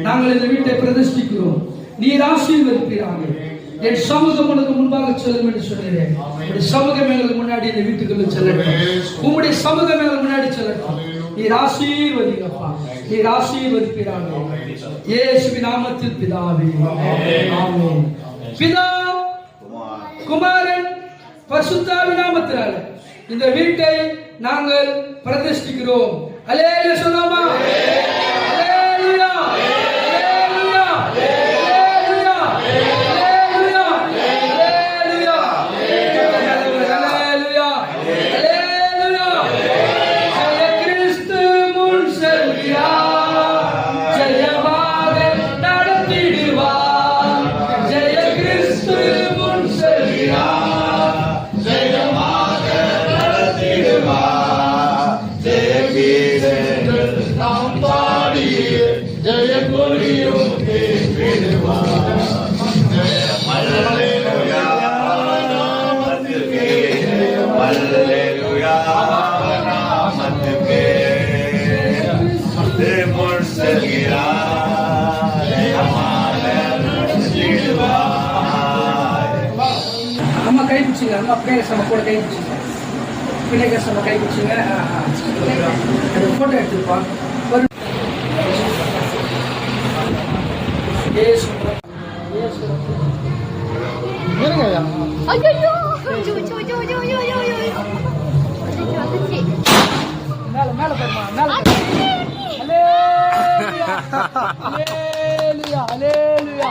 நாங்கள் இந்த வீட்டை பிரதிஷ்டிக்கிறோம். நீர் ஆசீர்வதிப்பீராக. என் சமூகம் உனக்கு முன்பாக செல்லும் என்று சொன்னேன். உங்களுடைய சமூகம் எங்களுக்கு முன்னாடி இந்த வீட்டுக்குள்ள செல்லட்டும். உங்களுடைய சமூகம் எங்களுக்கு முன்னாடி செல்லட்டும். நீர் ஆசீர்வதிங்கப்பா. நீர் ஆசீர்வதிப்பீராக. இயேசுவின் நாமத்தில் பிதாவே. ஆமென். பிதா, குமாரன், பரிசுத்தாவின் நாமத்தினாலே இந்த வீட்டை நாங்கள் பிரதிஷ்டிக்கிறோம். அல்லேலூயா சொல்லாமா? அல்லேலூயா. அம்மா கை பிடிச்சிங்க. அம்மா பிள்ளைங்க நம்ம கூட கை பிடிச்சிங்க. பிள்ளைங்க நம்ம கை பிடிச்சிங்க. போட்டோ எடுத்துருப்பான். மேல மேல போயிருமா? மேல அலேலுயா அலேலுயா அலேலுயா.